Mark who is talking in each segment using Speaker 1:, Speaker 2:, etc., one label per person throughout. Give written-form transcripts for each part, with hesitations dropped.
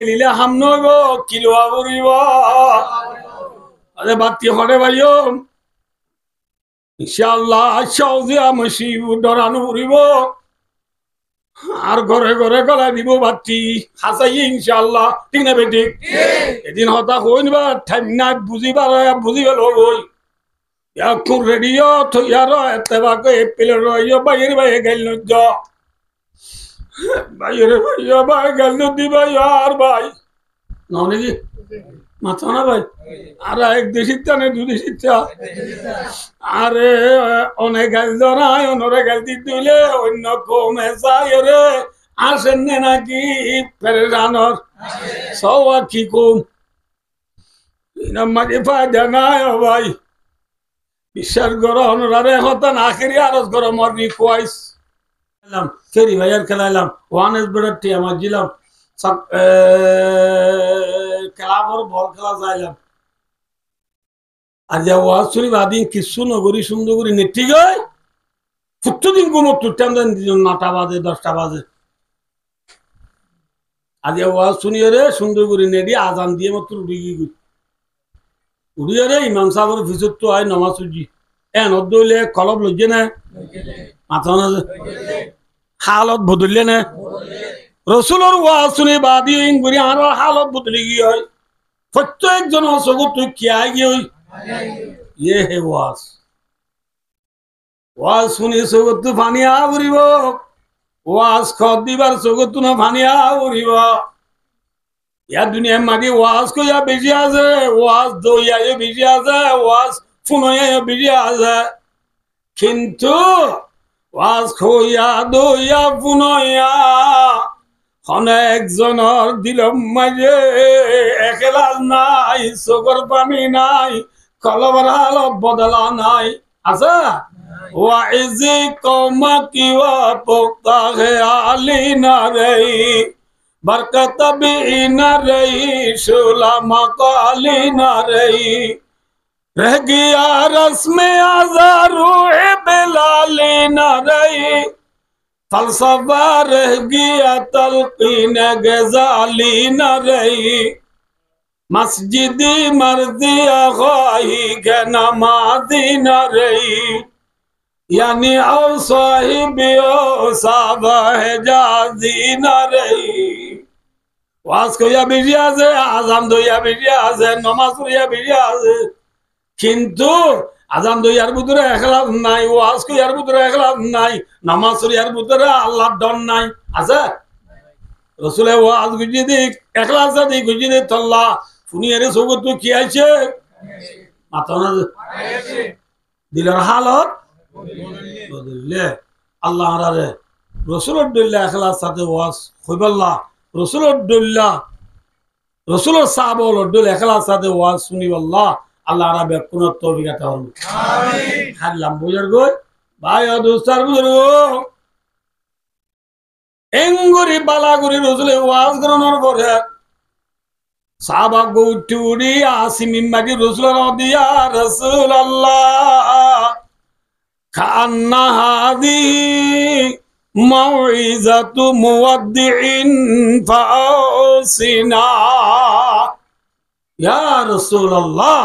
Speaker 1: লিলে হামনো গো কিলোয়া উড়িব আরে বাতি হরে ভাইও ইনশাআল্লাহ সৌজিয়া মসিব ডরানো উড়িব আর ঘরে ঘরে গলা দিব বাতি হাসাই ইনশাআল্লাহ ঠিক না বেটি এদিন হতা হইন বা টাইম না বুঝিবার বুঝিবার হই এখন রেডিও থইয়ার এতেবাকে এপ্রিলের রইও বাইরে বাইরে গেল নজ বাইরে ভাইয়া ভাই গেল নদী ভাই আর ভাই নাকি মাথা না ভাই আর এক দেশির টানে দু দেশির চা আরে অনেক গাছ ধরায় অনরে গাছ দিলে অন্য কমে চাই রে আসেন নাকি পেরেশানর সব আর কি কম মাঝে ফায়দা নাই ভাই বিশ্বাস করো অনরারে হতান আখেরি আরজ করো মর রিকোয়াইস ফেরি ভাই আর খেলাইলাম ওয়ান এস বেড়ার টি আমার দিলাম খেলা পর বল খেলা যাইলাম আর যা ওয়াজ শুনি বাদিন কিছু নগরী সুন্দর করি নেটি গই প্রত্যেকদিন কোনো তুটাম দেন 9টা বাজে 10টা বাজে আজ ওয়াজ শুনি রে সুন্দর করে নেডি আজান দিয়ে মাত্র উড়ি গই উড়িয়ে রে ইমাম সাহেবের ভিতর তো হয় নমাজ উজি নদলে কলব লইছে না মাথা না হালত বদললে না রসুলের ওয়াজ শুনে বাদি করি আর হালত বদলে গিয়ে হয় প্রত্যেকজন চকুত তুই কিয়া গিয়ে হই ইয়ে হে ওয়াজ ওয়াজ শুনি চকুত তো ফানিয়া উড়িব ওয়াজ খত দিবার চকুত না ফানিয়া উড়িব ইয়ার দুনিয়ার মাঝে ওয়াজ কইয়া বেশি আছে ওয়াজ দইয়া বেশি আছে ওয়াজ ফুনয়া বেশি আছে কিন্তু ওয়াজ খইয়া দইয়া ফুনয়া অনেকজনের দিলম মাঝে একেলাজ নাই চোখের পানি নাই কলবার হালত বদলা নাই আছে ওয়াইজি কৌমা কিওয়া পোক্তা হে আলি না রেই बरकत भी न रही शोला मकाली न रही रह गया रस्म आजारू बेलाली न रही फलसफा रह गया तलकीन गजाली न रही मस्जिदी मर्जिया ख्वाही के नमाजी न रही यानी और साहिबियो साबह जाजी न रही ওয়াজ কইয়া বেরিয়ে আছে আজান দইয়া বেরিয়ে আছে নমাজ পড়িয়া বেরিয়ে আছে কিন্তু আজান দইয়ার ভিতরে এখলাস নাই ওয়াজ কইয়ার ভিতরে এখলাস নাই নামাজ পড়িয়ার ভিতরে আল্লাহর ডর নাই আছে রসুলে ওয়াজ গুজিয়ে দি এখলাস দি গুজিয়ে দি তল্লা ফুনিয়ারে সগত তুই কি আইছে মাথা না দিলের হালত বদললে আল্লাহ আরে রসুলের দল্লা এখলাস সাথে ওয়াজ হইবাল্লাহ রসুলের দল্লা রসুলের সাহাবল দল এখলাস সাথে ওয়াজ শুনিবাল্লাহ আল্লাহ আরা বেকুনত তৌফিক আতা হল আমিন হাল্লাম বুজুর্গ ভাই ও দোস্তার বুজুর্গ এঙ্গুরি বালাগুরি রসুলের ওয়াজ গ্রহণের পরে সাহাবা গৌটুরি আসিমিন মাগি রসুলের দিয়া রাসূলুল্লাহ কান্না হাদি মাউইজাতু মুওয়াদ্দিইন ফাউসিনা ইয়া রাসূলুল্লাহ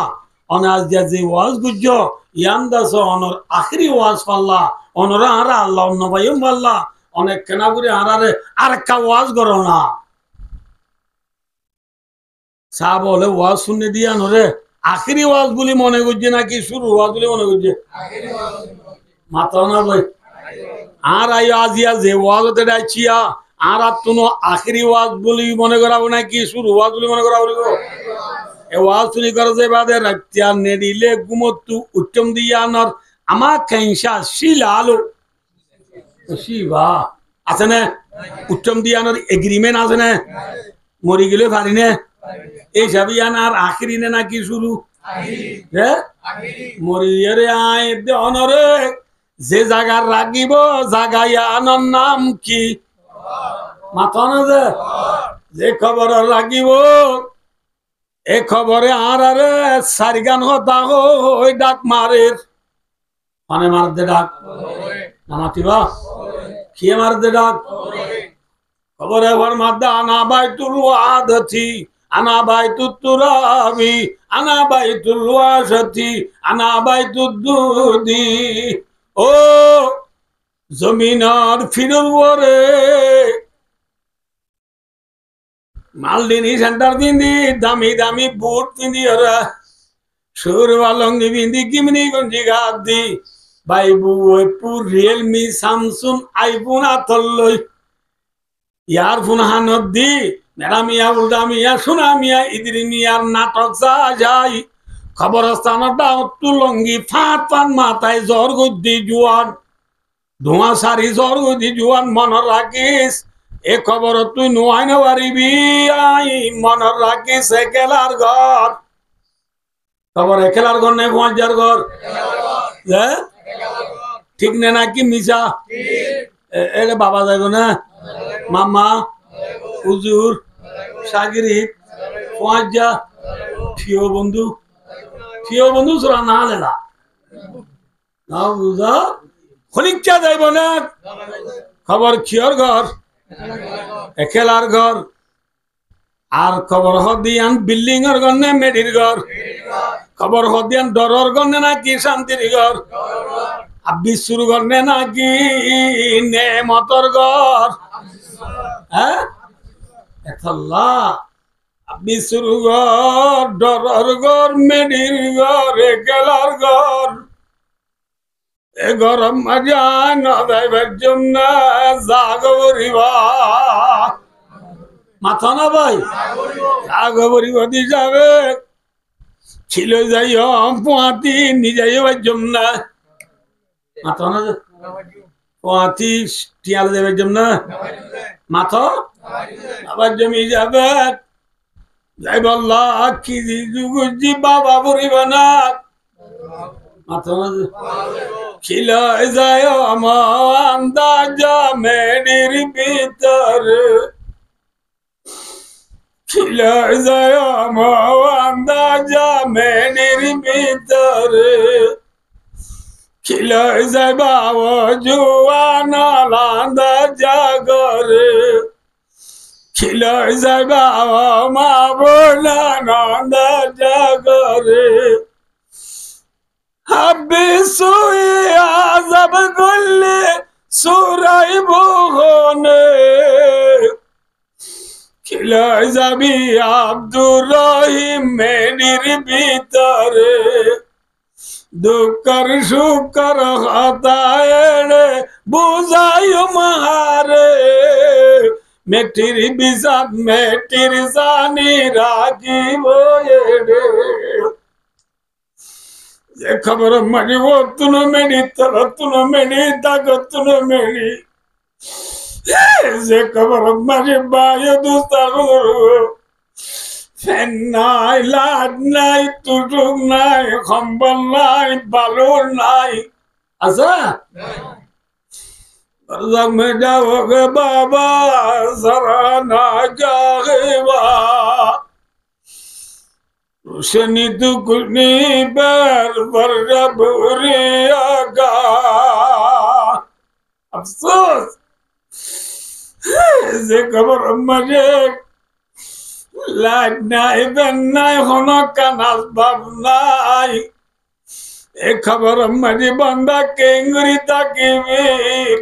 Speaker 1: অনাজ যে ওয়াজ গুজো ইয়ান্দাস অনর আখরি ওয়াজ পাল্লা অনর আরা আল্লাহ নবায়ুম আল্লাহ অনেক কেনা করে আরারে আরেকটা ওয়াজ করো না সা বলে ওয়াজ শুনে দিয়া নরে আখরি ওয়াজ বলি মনে করছে নাকি শুরু ওয়াজ বলি মনে করছে আখরি ওয়াজ মাথা না ভাই আর আই আজিয়া যে ওয়াজতে ডাইছিয়া আর তুনো আখরি ওয়াজ বলি মনে করাবো নাকি শুরু ওয়াজ বলি মনে করাবো এ ওয়াজ শুনি করে যে বাদে রাতিয়া নেডিলে গুমতু উত্তম দিয়া নর আমা কেনসা শিলালো শিবা আছে না উত্তম দিয়া নর এগ্রিমেন্ট আছে না মরি গেলে পারি না এই সাবিয়ান আর আখরি নে নাকি শুরু হ্যাঁ মরিয়ারে আয় দে অনরে যে জায়গার রাখিব জাগাইয়া আনর নাম কি মাথা না যে খবর রাখিব এ খবরে আর আরে সারিগান হতা ওই ডাক মারের মানে মার দে ডাক না মাতিবা কে মার দে ডাক কবরে ফরমাতে আনা বাইতুল ওয়াদাতি আনা বাইতুত তুরাবি আনা বাইতুল ওয়াসাতি আনা বাইতুদ দুদি। ও জমিনার ফিরুর ওরে মালদিনী সেন্টার পিন্ধি দামি দামি বুট পিন্ধি ওরা সুর লঙ্গি পিন্ধি কিমনি গঞ্জি গাত দি বাইবু ওইপুর রিয়েলমি স্যামসুং আইফোন আতল্লই ইয়ার ফোন হানত দি মেরা মিয়া উল্টা মিয়া সোনা মিয়া ইদিরি মিয়ার নাটক যা যাই খবরস্থানটা তুলঙ্গি ফাঁত ফান মাথায় জ্বর গদ্দি জুয়ান ধোঁয়া সারি জ্বর গদ্দি জুয়ান মন রাখিস এ খবর তুই নোয়াই না পারিবি আই মন রাখিস একেলার ঘর খবর একেলার ঘর নেই পঞ্চার ঘর ঠিক নে নাকি মিশা এটা বাবা যাইব না মামা হুজুর সাগরিক পঞ্চা প্রিয় বন্ধু সোরা না লেলা না বুঝা খনিকটা যাইব না খবর কিয়র ঘর একেলার ঘর আর খবর হদিয়ান বিল্ডিং এর ঘর নে মেডির ঘর খবর হদিয়ান ডরর ঘর নে নাকি শান্তির ঘর বিশুর ঘর নে নাকি নেমতর ঘর হ্যাঁ এতলা বিশুর ঘর ডরর ঘর মেডির ঘর একেলার ঘর এ গরম মজা না যাইবার জন্য জাগরিবা মাথা না ভাই জাগরিবা দি যাবে ছিল যাই পোয়াতি নিজেই জন্য মাথা না পোয়াতি টিয়াল দেবার জন্য মাথা আবার জমি যাবে যাই বললা কি যুগুজি বাবা বরিবা না মাথা না ছিল যায় আমার আন্দাজা মেডির ভিতর ছিল যায় আমার আন্দাজা মেডির ভিতর ছিল যায় বাবা জুয়ানা আন্দাজা করে ছিল যায় বাবা মা বোনা আন্দাজা করে হাব্বি সুই আজাব গল্লে সুরাই বহনে খিলাই যাবি আব্দুর রহিম মেডির ভিতরে দুঃখর সুখর হতায় বুঝাই মারে মেটির বিষাদ মেটির জানি রাখিব রে যে খবর মানি ও তুনো মেনি তর তুনো মেনি দাগ তুনো মেনি যে খবর মানি বায়ু দুস্তার ফ্যান নাই লাট নাই তুটুক নাই কম্বল নাই বালুর নাই আচ্ছা বরজাক মে যাওগে বাবা জরা না যাগেবা रोशनी दुगनी बर बर्रे आगा अफसोस जे खबर मजे लाइट नाई बन नाई होना का नासबाब नाई ए खबर मजे बंदा केंगरी ताकि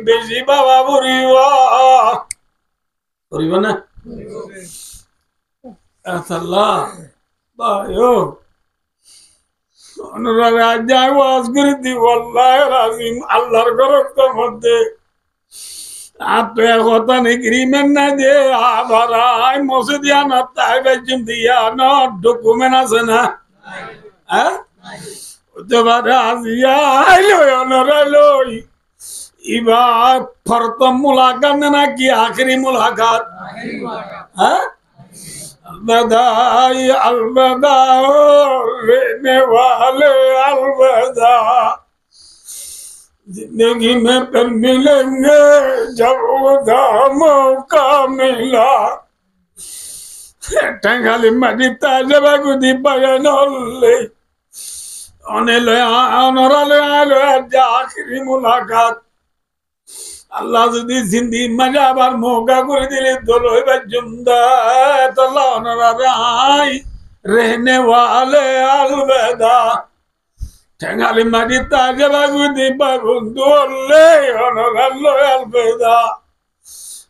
Speaker 1: बेशी बाबा बुरीवा बुरीवा ना अल्लाह বায়ো অনুরাগ আজ ওয়াজ করে দি ওয়াল্লাহি রাজিম আল্লাহর গরর মধ্যে আপে কথা নেগরিমেন্ট না দে আবার আই মসজিদিয়া না তাই বেজম দিয়া না ডকুমেন্ট আছে না হ্যাঁ তো বারে আজিয়া আইলো অনরালই ইবা প্রথম মুলাকাত না কি আখরি মুলাকাত হ্যাঁ अलविदाई अलविदा रहने वाले अलविदा जिंदगी में फिर मिलेंगे जब उदा मौका मिला टंगाली मरिता जब गुदी बयानोले अनेले अनराले आलो आखिरी मुलाकात আল্লাহ যদি জিন্দি মাঝে আবার মৌকা করে দিলে দোল হইবার জুমদা তল্লাহ রাই रहने वाले अलविदा ঠেঙ্গালি মাটি তাজে বাগুদি বাগুন্দুলে অনরাল্লো अलविदा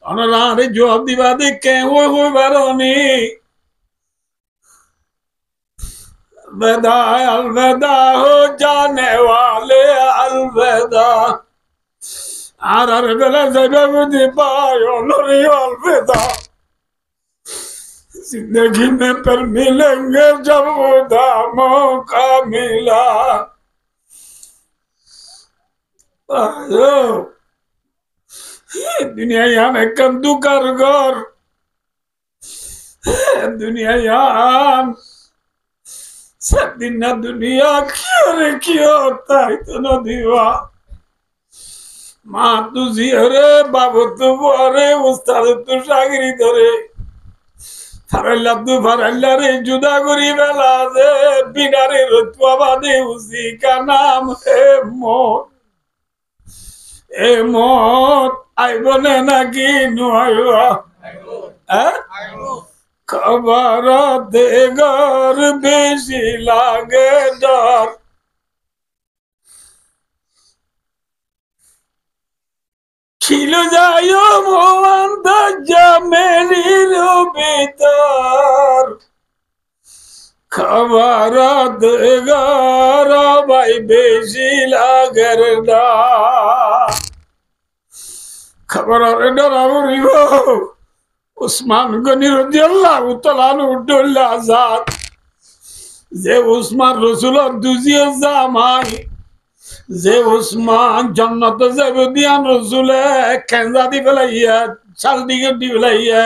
Speaker 1: অনরারে জবাব দিবা দে কে হই বারনি अलविदा हो जाने वाले अलविदा আর বেলা যাইবা বুঝি পাই অনরি अलविदा जिंदगी में पर मिलेंगे जब मौका मिला दुनिया यहाँ कंदू कर गौर दुनिया यहाँ सब दिन ना दुनिया क्यों रे क्यों होता है तो न दीवा माँ तू जिहरे बाबू तू बोरे उस्ताद तू शागिरी धरे फारल्ला तू फारल्ला रे जुदा करी बेला दे बिना रे रुतवा बादे उसी का नाम है मौत ए मौत आई बने ना की नुआया खबर दे घर बेशी लागे डर खिल जायो मोहन दज्जा मेरी रो बेतार खबर देगा भाई बेशी लागर डर खबर डरावरी हो उस्मान गनी रदियल्लाहु ताआला उद्दुल्ला आजाद जे उस्मान रसूल दुजिया जामाई যে উসমান জান্নাত যাবে দিয়ান রসুলে খেঞ্জা দি ফেলাইয়া চাল দিকে দি ফেলাইয়া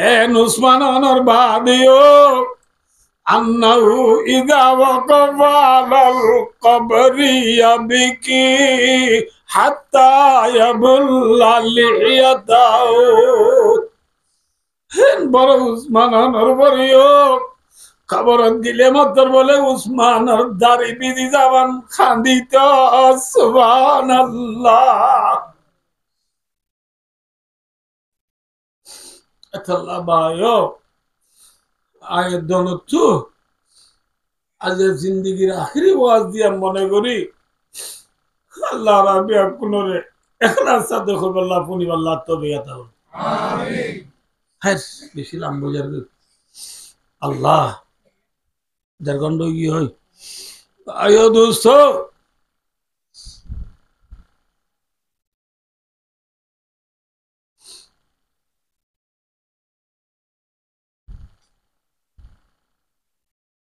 Speaker 1: এন উসমান অনর বাদিও আন্নাহু ইযা ওয়াকাফা আলাল কবরি ইয়াবকি হাত্তা ইয়াবুল্লা লিহিয়াতাহু হেন বড় উসমান অনর বড়িও খবর দিলে মাত্র বলে উসমান দাড়ি বিধি যাবান খান্দিত সুবহানাল্লাহ আল্লাহ ভাইও আয় দনতু আজ জিন্দেগির আখেরি ওয়াজ দিয়া মনে করি আল্লাহ রাব্বি আকুনরে ইখলাস সাথে কবুল্লাহ পুনি আল্লাহ তবিয়াত আমিন হ্যাঁ বেশি লম্বা যাবে আল্লাহ दरगंड की हो आयो दोस्तों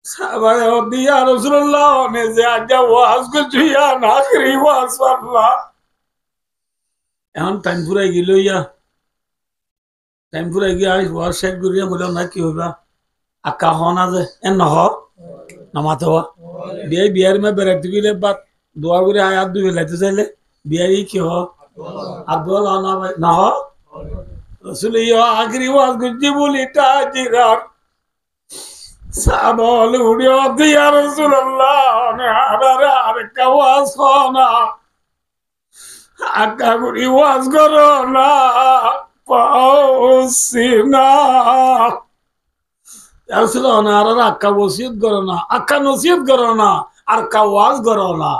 Speaker 1: साहबाए दिया रसूलुल्लाह ने से आज वाज को जुया आखिरी वाज अल्लाह এখন টাইম ফুরাই গেল ইয়া টাইম ফুরাই গিয়ে আজ ওয়াজ শেষ করিয়া বললাম না কি হইবা আকা হনা যে এন নহ নামাতে হওয়া বিয়ে বিয়ার মে বেড়াতে গেলে বা দোয়া করে আয়াত দুই লাইতে চাইলে বিয়ারি কি হ আব্দুল না হ রসুল আখরি ওয়াজ গুজি বলি তাজিরার সাবল উড়িও দিয়া রাসূলুল্লাহ নে আরে আর কাওয়াজ হনা আকা গুড়ি ওয়াজ করো না পাউসিনা আক্কা ওসিয়ত করো না আক্কা নসিহত করো না আর কাওয়াজ করো না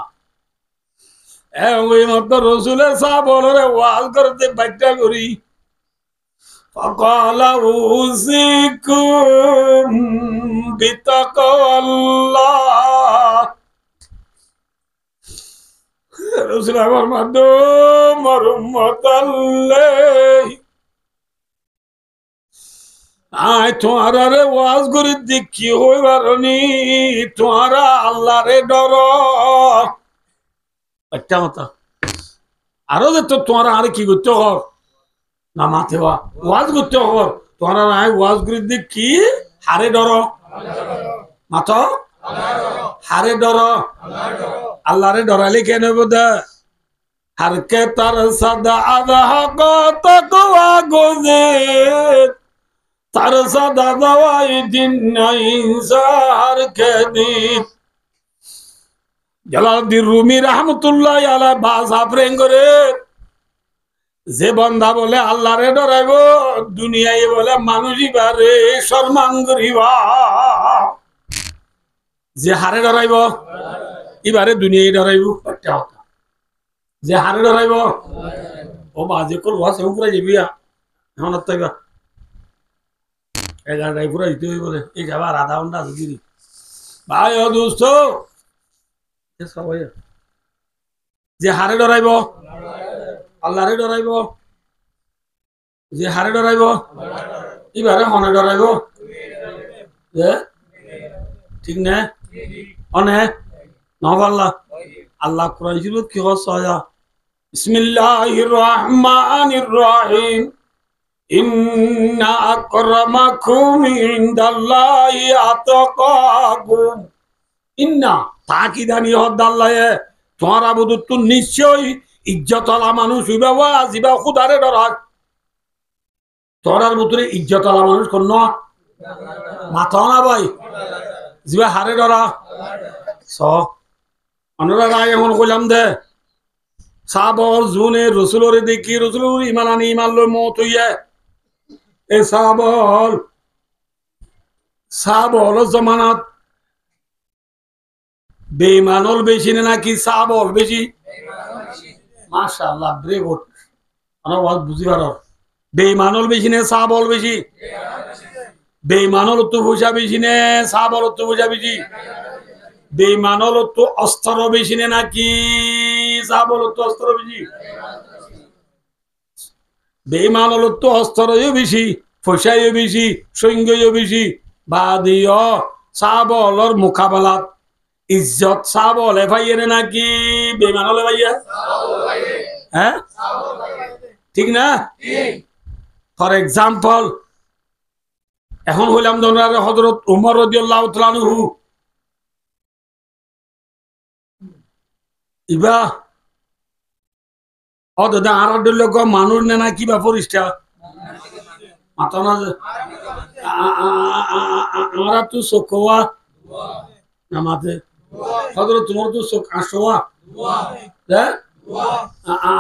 Speaker 1: ওই মত রসুলের সাহাব বলে ওয়াজ করতে বাচ্চা করি فقال أوصيكم بتقوى الله رسول الله مردوم رحمة الله আয় তোমারা রে ওয়াজ করে দেখি হইবারনি তোমারা আল্লাহ রে ডর বাচ্চা মতো আরো যে তো তোমারা আর কি করতে হর না মাথে ওয়াজ করতে হর তোমারা আয় ওয়াজ করে দেখি হারে ডর মাথ হারে ডর আল্লাহ রে ডরালে কেন বোধা হারকে তার সাদা আদা তকওয়া গোজে তার সাদা দাওয়াই দিন নাই সার কেদিন জালালউদ্দিন রুমি রহমতুল্লাহ আলাইহি ভাষা প্রেম করে যে বন্দা বলে আল্লাহরে ডরাইব দুনিয়ায় বলে মানুষ ইবারে সম্মান করিবা যে হারে ডরাইব এবারে দুনিয়ায় ডরাইব একটা কথা যে হারে ডরাইব ও বাজে কল ওয়াস উপরে যাবি এখন তাইবা 11টায় পুরো দিতে হইব এই যাবার আধা ঘন্টা আছে দিদি ভাই ও দোস্ত সবাই যে হারে ডরাইব আল্লাহরে ডরাইব যে হারে ডরাইব এবারে হনে ডরাইব ঠিক না অনে নহবাল্লাহ আল্লাহ কোরআন শরীফ কি হচ্ছে বিসমিল্লাহির রহমানির রহিম ইন্না আকরামাকুম ইনদাল্লাহি আতাকাকুম ইন্না তাকিদানি হদাল্লাহে তোমারা বুদুত নিশ্চয় ইজ্জতওয়ালা মানুষ হইবা ওয়া জিবা খুদারে ডরাক তোরার ভিতরে ইজ্জতওয়ালা মানুষ কোন মাথা না ভাই জিবা হারে ডরা স অনুরা রায় এমন কইলাম দে সাবর জুনে রসুলরে দেখি রসুলর ইমান আনি ইমান লই মত হইয়া এ সাবল জমানাত বেঈমানল বেশি নাকি সাবল বেশি মাশাআল্লাহ ব্রে গুড ana ওয়াজ বুঝি পারো বেঈমানল বেশি নে সাবল বেশি বেঈমানল তো পয়সা বেশি নে সাবল তো পয়সা বেশি বেঈমানল তো অস্ত্র বেশি নে নাকি সাবল তো অস্ত্র বেশি বেঈমানল তো অস্ত্রও বেশি পয়সাও বেশি সৈন্যও বেশি বাদিও সাবলর মোকাবেলাত ইজ্জত সাবল ভাইয়ে নাকি বেঈমানল ভাইয়া হ্যাঁ ঠিক না ফর এক্সাম্পল এখন হইলাম দোনারে হযরত ওমর রাদিয়াল্লাহু তাআলা আনহু ইবা অদদা আরড লোক মানুষ না কিবা পরিষ্টা মাথা না আমরা তো সকোয়া নামাতে হযরত তোমার তো সক আসোয়া হ্যাঁ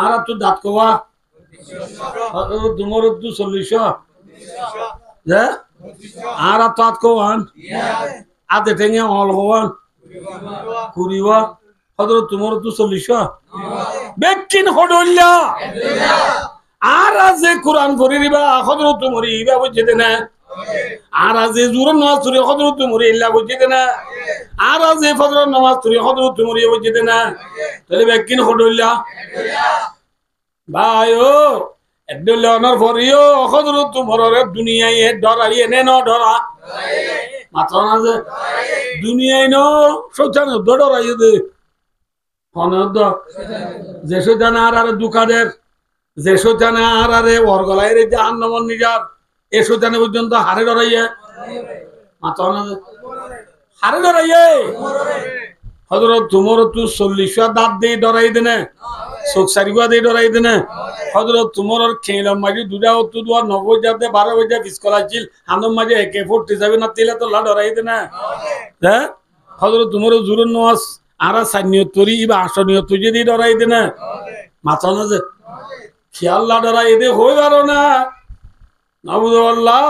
Speaker 1: আর তো দাঁত কোয়া হযরত তোমার তো 40 হ্যাঁ আর তো দাঁত কোয়ান আদে টেঙ্গে অল হওয়ান কুরিওয়া হযরত তোমার তো 40 বেকিন হডল্লা আর যে কোরআন পড়ি দিবা হযরত তোমার ইবা বুঝতে না আর যে জুর নামাজ পড়ি হযরত তোমার ইল্লা বুঝতে না আর যে ফজর নামাজ পড়ি হযরত তোমার ইবা বুঝতে না তাহলে বেকিন হডল্লা ভাইও একদল্লা অনার পরিও হযরত তোমার দুনিয়ায় ডরাই এনে ন ডরা মাথা না যে দুনিয়ায় ন শয়তান ডরাই দে অনদ যে শয়তান আর দুকাদের যে শয়তান আর ওরগলাই রে জাহান্নামন নিজার এ শয়তান পর্যন্ত হারে ডরাইয়ে মাথা না হারে ডরাইয়ে হযরত তোমার তো 40 দাঁত দিয়ে ডরাই দেনে চোখ সারিবা দিয়ে ডরাই দেনে হযরত তোমার খেলাম মাঝে দুটা তো 90 যাতে 12 বজে ফিসকলা ছিল আনম মাঝে AK-47 না তিলে তো লা ডরাই দেনে হ্যাঁ হযরত তোমার জুরুন নামাজ আর সানিয়ত তরি ইবা আসনিয়ত যদি ডরাই দেনে মাথা না যে খেয়াল লা ডরাই দে হই পারো না নাউযুবিল্লাহ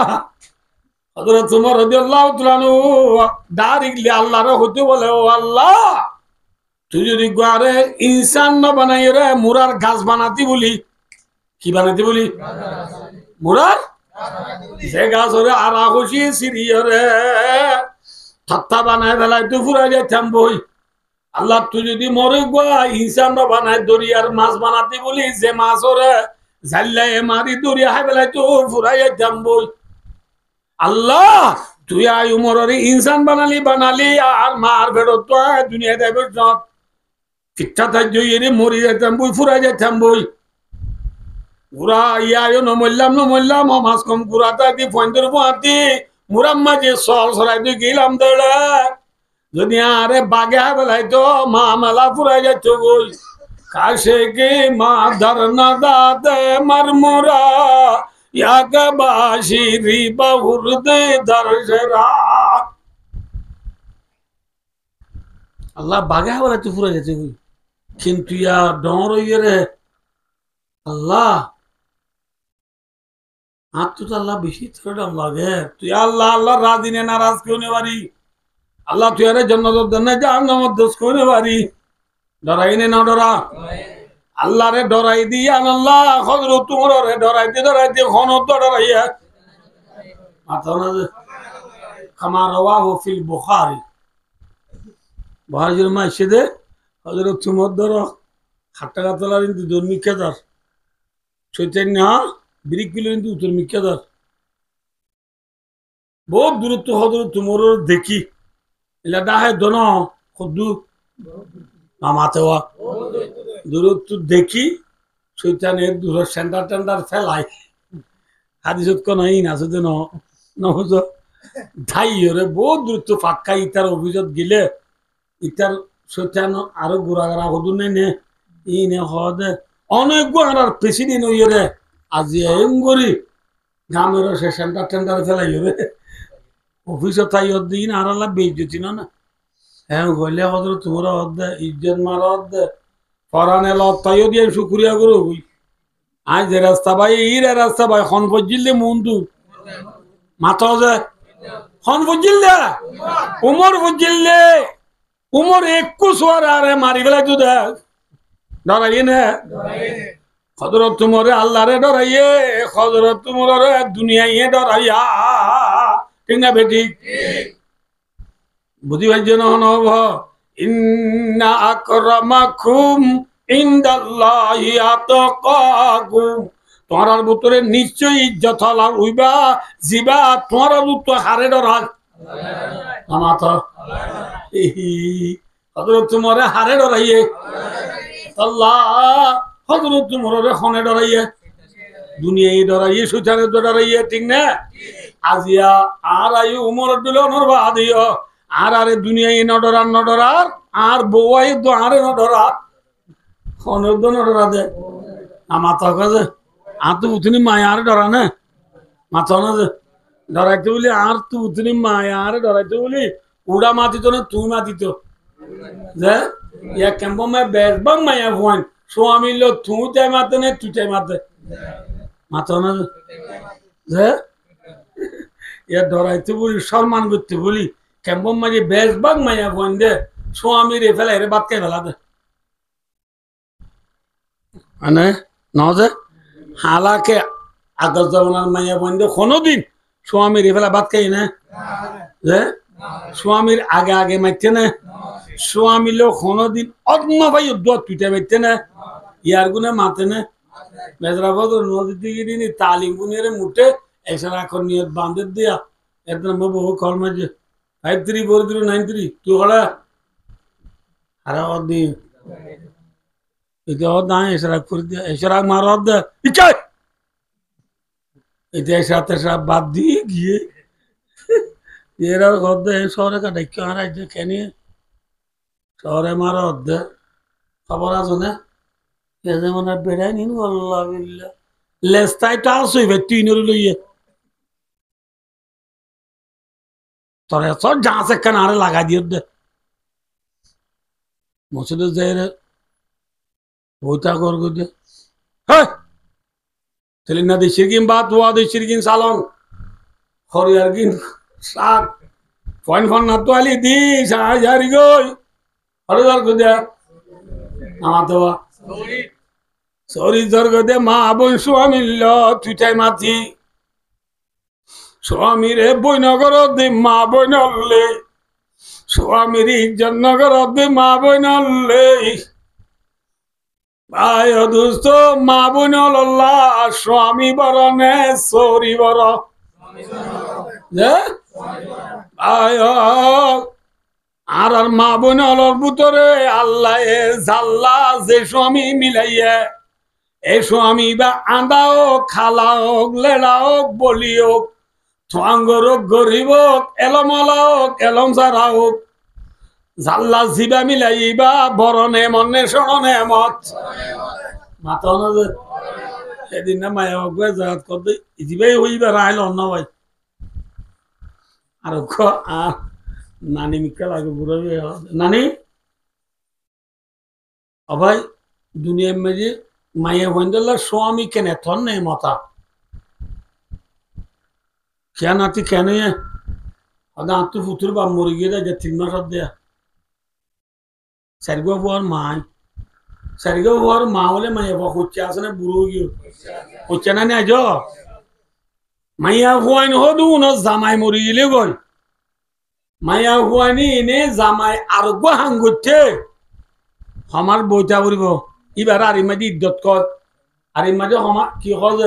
Speaker 1: হযরত উমর রাদিয়াল্লাহু তাআলা ডাইরেক্টলি আল্লাহর হতে বলে ও আল্লাহ তুই যদি গারে ইনসান না বানাই রে মুরার গাছ বানাতি বলি কি বানাতি বলি মুরার যে গাছ ওরে আরা খুশি সিরিয়রে ছাত্তা বানায় বেলায় তো ফুরা যাইতাম বই আল্লাহ তুই যদি মরে গা ইনসান না বানায় দরিয়ার মাছ বানাতি বলি যে মাছ ওরে ঝাল্লাই মারি দরিয়া হাই বেলায় তো ফুরা যাইতাম বই আল্লাহ তুই আই উমরের ইনসান বানালি আর মার ফেরত তো দুনিয়া দেবে সব ঠিকঠা থাক জইরে মরি যেতাম বই ফুরা যেতাম বই ঘুরা ইয়ায়ও নমল্লাম মাছ কম ঘুরাতা দি ফয়েন্দের বাতি মুরাম মাঝে সল সরাই দিয়ে গেলাম দৌড়া যদি আরে বাগে বেলাই তো মা মেলা ফুরা যাচ্ছ বই কাশে কে মা ধরনা দাদে মারমুরা বাসিরি বাহুর দে দর্শরা আল্লাহ বাগে বলে তুই ফুরে গেছে কিন্তু ইয়া ডর রে আল্লাহ আর তো আল্লাহ বেশি দাম লাগে তুই আল্লাহ আল্লাহ রাজিনে নারাজ কেউ নে পারি আল্লাহ তুই আরে জন্নত দেন জাহান্নামত দোষ কেউ নে পারি ডরাই নে না ডরা আল্লাহ রে ডরাই দিয়া আল্লাহ হযরত তোমার রে ডরাই দিয়ে হন তো ডরাইয়া মাথা না যে কামা রাওয়াহু ফিল বুখারী বুখারীর মাসিদে হযরত তোমার ধরো হাট্টা গাতলার কিন্তু দুর্মিক্ষাদার চৈতন্য ব্রিক কিলো কিন্তু উত্তর মিক্ষাদার বহুত দূরত্ব হযরত তোমার দেখি এলা ডাহে দন খদ্দু মামাতেওয়া দূরত্ব দেখি শৈতানের দূর সেন্টার টেন্ডার ফেলাই হাদিসত কোন না যদি নহজ ধাই রে বহুত দূরত্ব ফাঁকা ইতার অভিযোগ গিলে ইতার শৈতান আরো ঘোরাঘারা হদু নেই নে ই নে হদে অনেক আর প্রেসিডেন্ট হইয়ে রে আজি এম করি গ্রামের সে সেন্টার টেন্ডার ফেলাই রে অফিসত তাই দিন আর আল্লাহ বেইজ্জতি না হ্যাঁ গলে হজরত তোমরা অর্ধে ইজ্জত মার অর্ধে ফরানে লতাইও দিয়ে শুক্রিয়া করো বই আজ যে রাস্তা ভাই এই রাস্তা ভাই খন ফজিল্লে মন্দু মাথা যে খন ফজিল্লে উমর ফজিল্লে উমর একটু সোয়ার আরে মারি ফেলাই তো দেখ ডরাইয়ে না হজরত তোমারে আল্লাহ রে ডরাইয়ে হজরত তোমার দুনিয়ায় ডরাইয়া ঠিক না বেটি বুঝি ভাই জন হনব ইন্না আকরামাকুম ইনদাল্লাহি আতাকাকুম তোমার ভিতরে নিশ্চয়ই ইজ্জত হলা হইবা জিবা তোমার ভিতর হারে ডরাল আমার তো হযরত তোমারে হারে ডরাইয়ে আল্লাহ হযরত তোমারে খনে ডরাইয়ে দুনিয়ায় ডরাইয়ে সুচারে ডরাইয়ে ঠিক না আজিয়া আর আয়ু উমর দিল নরবা দিও আর আরে দুনিয়ায় নডরার আর বউয়াই তো আরে নডরা খনের তো নডরা দে মাথা কাজে আর তো উঠনি মায়া আর ডরা না মাথা না যে ডরাইতে বলি আর তো উঠনি মায়া আর ডরাইতে বলি উড়া মাতিত না তুই মাতিত যে ইয়া কেম্প মে বেসবাং মায়া ভুয়ান স্বামী লো তুই তাই মাতে না তুই তাই মাতে মাথা না যে ইয়া ডরাইতে বলি সম্মান করতে বলি কেমন মাঝে বেশবাগ মায়া বন্ধে স্বামীর এ ফেলা এর বাতকে ফেলা দে মানে নজে হালাকে আগত জমানার মায়া বন্ধে কোনোদিন স্বামীর এ ফেলা বাত খাই না যে স্বামীর আগে আগে মারছে না স্বামী লোক কোনোদিন অন্য ভাই দোয়া তুইটা মারছে না ইয়ার গুনে মাতে না মেজরাবাদ নদীর দিকে দিন তালিম গুনিয়ে মুঠে এছাড়া এখন নিয়ত বাঁধে দিয়া এর বহু কর্মে 534393 tu kala ara odi ito da esra kurdi esra marad ikay ite সাথে সব বাদ দিয়ে গিয়ে এরা গদ্দে শহরে কাটে কেন আজ কেনি শহরে মারদ খবর আছে না এ যেমন বেড়াই নিন আল্লাহ বিল্লাহ লেস্তাই টাস হইবে তিনর লইয়ে তোরে সব যাচ্ছে কেন আরে লাগাই দিয়ে দে মসজিদে যাই রে বইটা করবো দে হ্যাঁ তাহলে না দে শিরকিন বাত ওয়া দে শিরকিন সালন হরিয়ার কিন সাত ফোন না তো আলি দি সাহারি গই হরিয়ার গো দে আমার তো সরি জর্গ দে মা বোন স্বামীল তুই চাই মাতি স্বামীর বৈনগর দে মা বৈনলে স্বামীর ইজ্জতনগর দে মা বৈনলে ভাই দুস্থ মা বৈনল্লা স্বামী বড় নে সরি বড় ভাই আর আর মা বৈনলর ভিতরে আল্লাহ জাল্লা যে স্বামী মিলাইয়া এই স্বামী বা আন্দা হোক খালা হোক লেড়া হোক বলি হোক থাঙ্গর গরিব হোক এলম আলা হোক এলম সারা হোক জাল্লা জিবা মিলাইবা বড় নে মনে শোনে মত মাথা না যে সেদিন না মায়া হোক জাত করতে জিবাই হইবা রাইল না ভাই আর নানি মিকা লাগে বুড়ো নানি ভাই দুনিয়ার মেঝে মায়া বন্ধুল্লাহ স্বামী কেনে থন নেই মাথা কেন আতি কেন আত্ম ফুতুর বা মরে গিয়ে যায় 3 মাস দেয়া সারিগো হওয়ার মাই সারিগো হওয়ার মা হলে মাইয়া হচ্ছে আছে না বুড়ো গিয়ে হচ্ছে না আজ মাইয়া হুয়াইন হদু ন জামাই মরি গেলে গই মাইয়া হুয়াইনি এনে জামাই আর গো হাং করছে আমার বইটা করিব এবার আর মাঝে ইজ্জত কর আর মাঝে হমা কি কর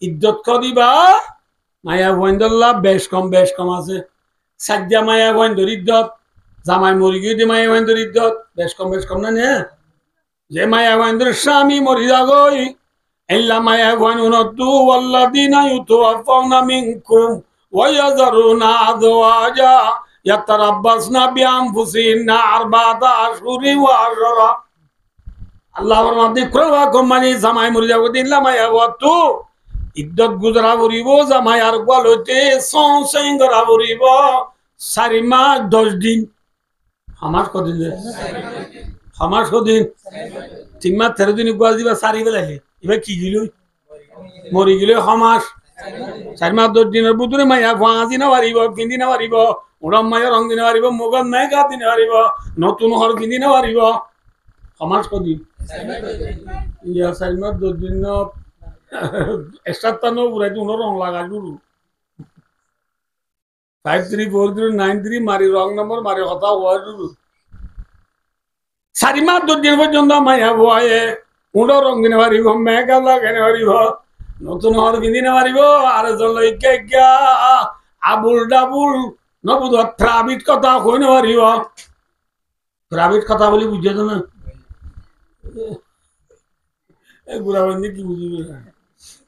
Speaker 1: ইজ্জত কর দিবা মায়া গোয়েন্দল্লা বেশ কম আছে সাজ্জা মায়া গোয়েন্দর ইজ্জত জামাই মরি গিয়ে মায়া গোয়েন্দর ইজ্জত বেশ কম না নে যে মায়া গোয়েন্দর স্বামী মরি যাগই এল্লা মায়া গোয়েন উনতু ওয়াল্লাদিনা ইউতাওয়াফাউনা মিনকুম ওয়া ইয়াযারুনা আযওয়াজা ইয়াতারাব্বাসনা বিআনফুসিহিন্না আরবাআতা আশহুরি ওয়া আশরা আল্লাহর মধ্যে ক্রবা কমানি জামাই মরি যাগো দিল্লা মায়া ওয়াতু ইদ্যত গুজরা করিব জামাই আর গোয়ালতে সংসেং করা করিব 4 মাস 10 দিন আমার কদিন আমার কদিন 3 মাস 13 দিন গোয়াল দিবা সারি বেলাইলে এবার কি গিল মরি গেলে সমাস 4 মাস 10 দিনের বুতুরে মাইয়া ফাঁসি না পারিব কিনি না পারিব ওরম মাইয়া রং দিনে পারিব মোগল নাই গা দিনে পারিব নতুন হর কিনি না পারিব সমাজ কদিন ইয়া 4 মাস 10 দিন এক্সট্রা পুরাই তো রং লাগা শুরু 534093 মারি রং নম্বর মারি কথা হওয়া শুরু 4 মাস 10 দিন পর্যন্ত মাইয়া বয়ে উড়ো রং দিনে পারিব মেঘা লাগাইনে পারিব নতুন হর কিনে পারিব আর জলৈকে আবুল ডাবুল নবুদ প্রাইভেট কথা কইনে পারিব প্রাইভেট কথা বলি বুঝে তো না গুড়া বন্ধি কি বুঝিবে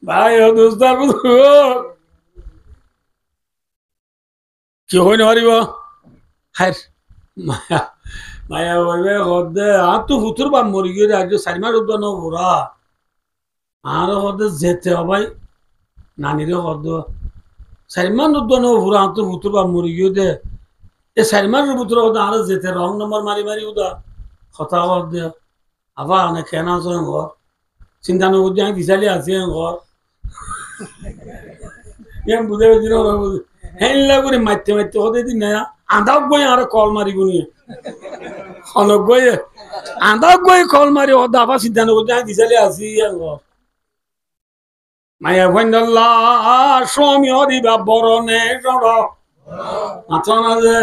Speaker 1: ভাই ও দোস্ত কি হইনে পারিব হায় মায়া মায়া হইবে হদে আর তো হুতুর বা মরি গিয়ে আজ 4 মাস উদ্যান ঘোরা আর হদে যেতে হবাই নানিরে হদ 4 মাস উদ্যান ঘোরা আর তো হুতুর বা মরি গিয়ে দে এ 4 মাসের ভিতরে হদে আর যেতে রং নম্বর মারি উদা কথা হদ দে আবার অনেক কেন আছে ঘর চিন্তা নগর আমি বিচালি আছি ঘর ইয়াম বুঝে বুঝি না হেল্লা করে মারতে হতে দিন না আধা গই আর কল মারিব নিয়ে অনেক গই আধা গই কল মারি হদা আবার চিন্তা নগর আমি বিচালি আছি ঘর মায়া ভৈন্দাল্লাহ স্বামী হরিবা বরণে সর আচ্ছা না যে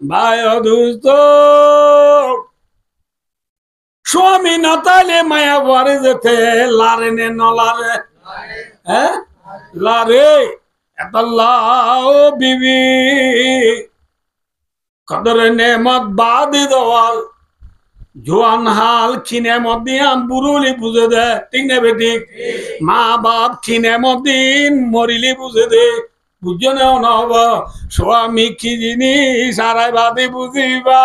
Speaker 1: ভাই দুস্থ স্বামী না তাইলে মায়া ঘরে যেতে লারে নে নলারে হ্যাঁ লারে এতাল্লাহ বিবি কদরে নেমত বাদি দেওয়াল জোয়ান হাল কিনে মদিন বুড়ুলি বুঝে দে ঠিক না বেটি মা বাপ কিনে মদিন মরিলি বুঝে দে বুঝো না নব স্বামী কি জিনিস সারাই বাদে বুঝিবা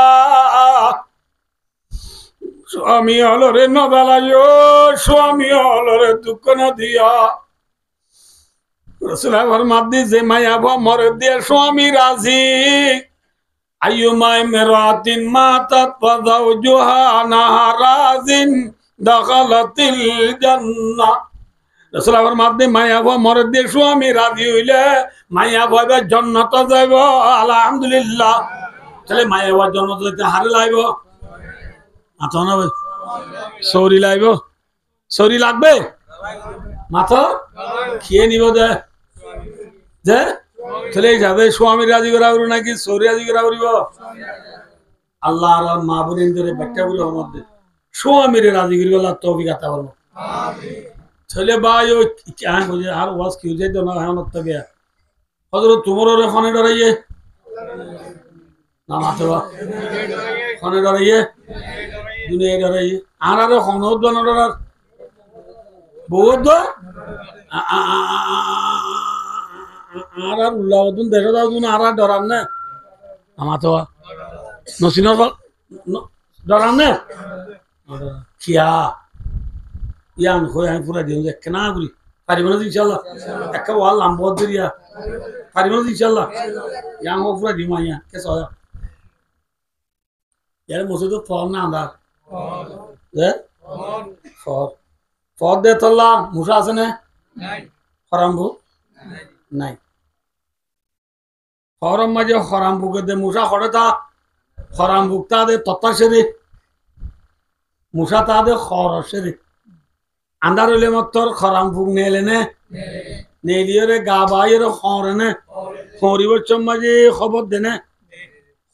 Speaker 1: স্বামী হলরে নদালাইও স্বামী হলরে দুঃখ না দিয়া রসুলার মাদ্দি যে মায়া মরে দিয়ে স্বামী রাজি আইয়ুমাই মেরাতিন মাতাত ফাযাওজুহা নাহারাজিন দাখালাতিল জান্নাহ রসুলার মাদ্দি মায়া মরে দিয়ে স্বামী রাজি হইলে মায়া ভাবে জান্নাতে যাইব আলহামদুলিল্লাহ তাহলে মায়া জান্নাতে যেতে হারে লাইব আচ্ছা না সৌরি লাইব সৌরি লাগবে মাথা খেয়ে নিব দে যে চলে যাবে স্বামী রাজি করা করবো নাকি সৌরি রাজি করা করিব আল্লাহ আর মা বোনের ধরে ব্যাখ্যা করি আমার মধ্যে স্বামীর রাজি করিব আল্লাহ তৌফিক আতা করবো ছেলে ভাই ওই আর ওয়াজ কি যাইতো না এখন থেকে হজরত তোমার ওখানে ডরাইয়ে না মাথা ওখানে ডরাইয়ে দুনিয়া ডরাইয়ে আর আরো খনদ ডরার বহুত আর উল্লাহ দেশ আর ডরান না আমার তো নসিনের ডরান না খিয়া ইয়ান হয়ে আমি পুরা দিন এক না করি পারিব না ইনশাল্লাহ একটা ওয়াল লাম্বত দিয়া পারিব না ইনশাল্লাহ ইয়ান ও পুরা দিম আইয়া কে সয়া ইয়ার মসজিদ ফল না আন্দার ফল ফল দে তোলা মুসা আছে না ফরাম্বু নাই হরম মাঝে হরাম বুকে দে মুসা হরে তা হরাম বুক তা দে তত্তা সেরে মুসা তা দে হর সেরে আন্দার হইলে মতর হরাম বুক নেলে নে নেলিয়রে গা বাইরে হরে নে হরিবর মাঝে খবর দে নে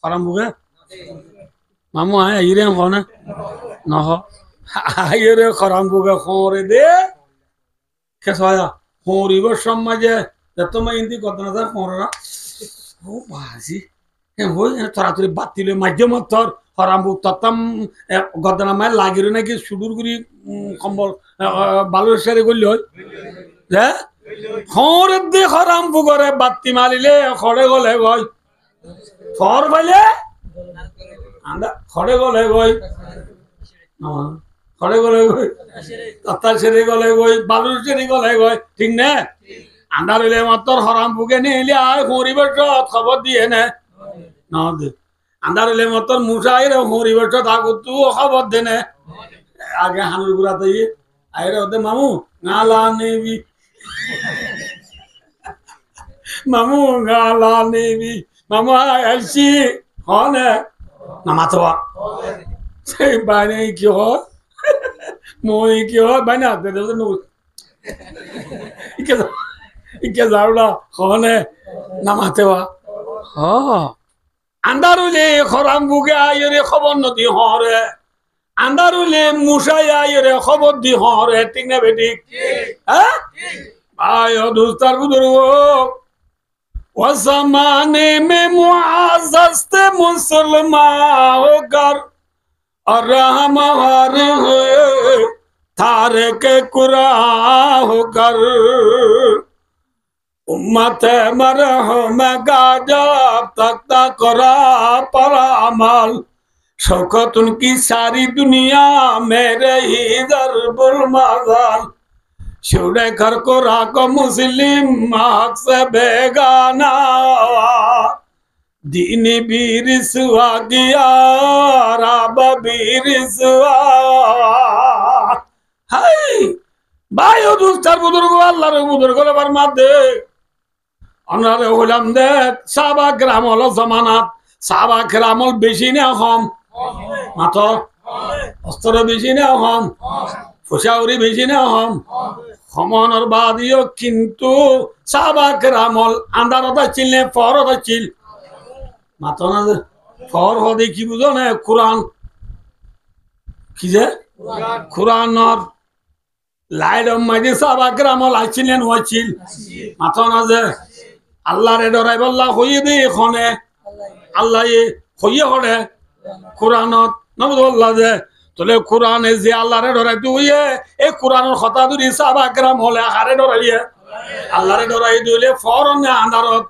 Speaker 1: হরাম বুকে মামু আয় আইরে হনে নহ আইরে হরাম বুকে হরে দে কেসয়া হরিবর মাঝে তোমার ইন্দি কত না তার হরা ও বাজি হই তরাতরি বাতিলে মাধ্যম থর হরামবু তত্তাম গদনা মায় লাগির নাকি সুদূর গুরি কম্বল বালুর সারি করলি হয় হ্যাঁ হরে দে হরামবু করে বাতি মারিলে খড়ে গলে গই ফর পাইলে আন্দা খড়ে গলে গই খড়ে গলে গই তত্তার সেরে গলে গই বালুর সেরে গলে গই ঠিক না আন্দার হইলে মাত্র হরাম বুকে নিলে আর হরিবর খবর দিয়ে নে না দে আন্দার হইলে মাত্র মুসাইরে হরিবর থাকু তু খবর দে নে আগে হানুর গুড়াতে আইরে ওদের মামু গালা নেবি মামু গালা নেবি মামু আইসি হনে নামাতবা সেই বাইরে কি হয় মই কি হয় বাইনা হাতে দেবে ইকে যাওলা হনে নামাতেবা হ আন্দারুলে খরাম বুকে আইরে খবর নদী হরে আন্দারুলে মুসাই আইরে খবর দি হরে ঠিক না বেটি হ্যাঁ ভাই দুস্তার বুজুর্গ ওয়াসামানে মে মুআজ্জাজতে মুসলমান হোকর और हमार हुए थारे के कुरा होकर उम्मत मरहम गाजब तख्ता करा पर अमल शौकत उनकी सारी दुनिया मेरे ही दरबुल मज़ल शुरे घर को राको मुस्लिम हक से बेगाना दीनी भी रिसवा किया रब भी रिसवा हाय भाई ओ दुस्तर बुजुर्ग अल्लाह रे बुजुर्ग ले बरमादे अनारे হলাম দে সাবা গ্রামল জামানাত সাবা গ্রামল বেশি না কম মাত্র অস্ত্র বেশি না কম ফুসাউরি বেশি না কম সমানের বাদিও কিন্তু সাবা গ্রামল আন্দারতা চিলনে ফরতা চিল মাত্র না ফর হদে কি বুঝো না কোরআন কি যে কোরআনর লাইড মাঝে সাবা গ্রামল আছিলেন ওয়াচিল মাত্র না যে আল্লাহ রে ডরাই বল্লা হইয়ে দে এখানে আল্লাহ হইয়ে হরে কোরআনত নবুল্লাহ যে তোলে কোরআনে যে আল্লাহ রে ডরাই তুই এই কোরআনের কথা ধরি সাবা গ্রাম হলে হারে ডরাইয়ে আল্লাহ রে ডরাই দিলে ফরন আন্দারত